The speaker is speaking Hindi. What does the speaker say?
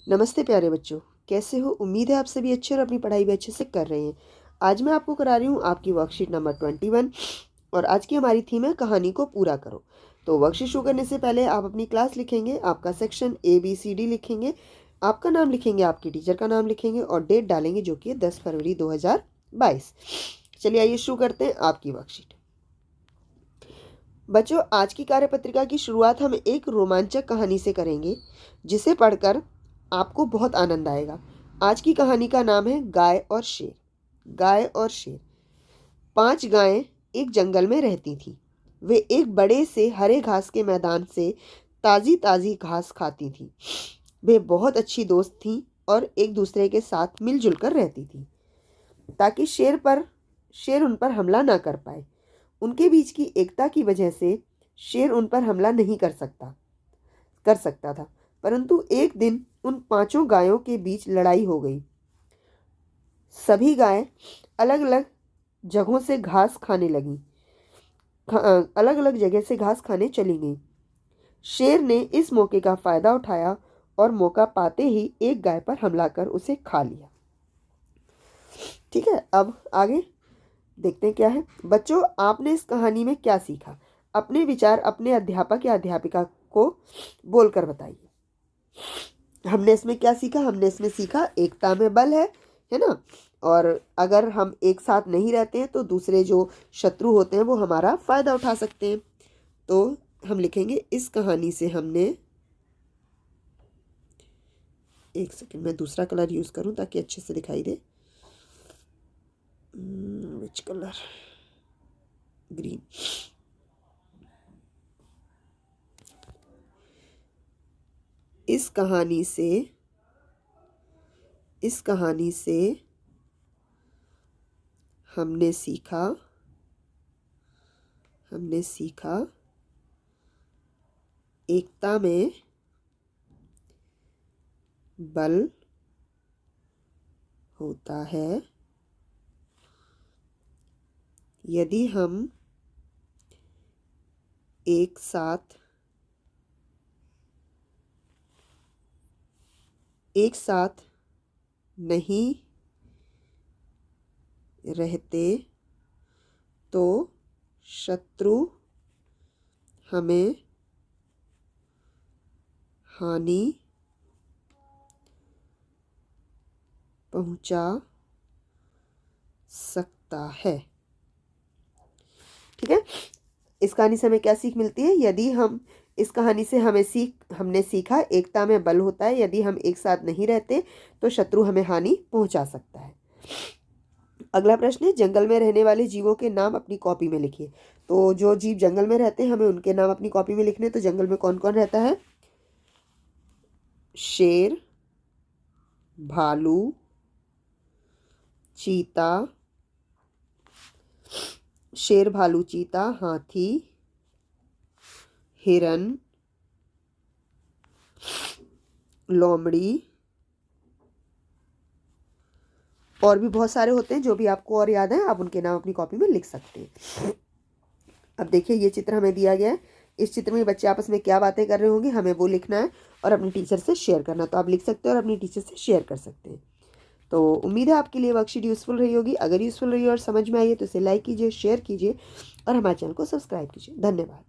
नमस्ते प्यारे बच्चों, कैसे हो? उम्मीद है आप सभी अच्छे और अपनी पढ़ाई भी अच्छे से कर रहे हैं। आज मैं आपको करा रही हूँ आपकी वर्कशीट नंबर 21 और आज की हमारी थीम है कहानी को पूरा करो। तो वर्कशीट शुरू करने से पहले आप अपनी क्लास लिखेंगे, आपका सेक्शन ABCD लिखेंगे, आपका नाम लिखेंगे, आपकी टीचर का नाम लिखेंगे और डेट डालेंगे जो कि है 10 फरवरी 2022। चलिए आइए शुरू करते हैं आपकी वर्कशीट। बच्चों, आज की कार्यपत्रिका की शुरुआत हम एक रोमांचक कहानी से करेंगे जिसे पढ़कर आपको बहुत आनंद आएगा। आज की कहानी का नाम है गाय और शेर। गाय और शेर। 5 गायें एक जंगल में रहती थीं। वे एक बड़े से हरे घास के मैदान से ताजी ताजी घास खाती थीं। वे बहुत अच्छी दोस्त थीं और एक दूसरे के साथ मिलजुल कर रहती थीं ताकि शेर उन पर हमला ना कर पाए। उनके बीच की एकता की वजह से शेर उन पर हमला नहीं कर सकता था। परंतु एक दिन उन 5 गायों के बीच लड़ाई हो गई। सभी गायें अलग अलग जगहों से घास खाने लगीं, अलग अलग जगह से घास खाने चली गईं। शेर ने इस मौके का फायदा उठाया और मौका पाते ही एक गाय पर हमला कर उसे खा लिया। ठीक है, अब आगे देखते हैं क्या है। बच्चों, आपने इस कहानी में क्या सीखा? अपने विचार अपने अध्यापक या अध्यापिका को बोलकर बताइए। हमने इसमें क्या सीखा? हमने इसमें सीखा एकता में बल है ना। और अगर हम एक साथ नहीं रहते हैं तो दूसरे जो शत्रु होते हैं वो हमारा फायदा उठा सकते हैं। तो हम लिखेंगे इस कहानी से हमने, एक सेकंड मैं दूसरा कलर यूज करूं ताकि अच्छे से दिखाई दे। Which colour? ग्रीन। इस कहानी से हमने सीखा एकता में बल होता है। यदि हम एक साथ नहीं रहते तो शत्रु हमें हानि पहुंचा सकता है। ठीक है, इस कहानी से हमें क्या सीख मिलती है? यदि हम इस कहानी से हमने सीखा एकता में बल होता है। यदि हम एक साथ नहीं रहते तो शत्रु हमें हानि पहुंचा सकता है। अगला प्रश्न है, जंगल में रहने वाले जीवों के नाम अपनी कॉपी में लिखिए। तो जो जीव जंगल में रहते हैं हमें उनके नाम अपनी कॉपी में लिखने। तो जंगल में कौन कौन रहता है? शेर, भालू, चीता, हाथी, हिरन, लोमड़ी और भी बहुत सारे होते हैं। जो भी आपको और याद है आप उनके नाम अपनी कॉपी में लिख सकते हैं। अब देखिए ये चित्र हमें दिया गया है। इस चित्र में बच्चे आपस में क्या बातें कर रहे होंगे हमें वो लिखना है और अपनी टीचर से शेयर करना। तो आप लिख सकते हैं और अपनी टीचर से शेयर कर सकते हैं। तो उम्मीद है आपके लिए वर्कशीट यूजफुल रही होगी। अगर यूजफुल रही और समझ में आई है तो इसे लाइक कीजिए, शेयर कीजिए और हमारे चैनल को सब्सक्राइब कीजिए। धन्यवाद।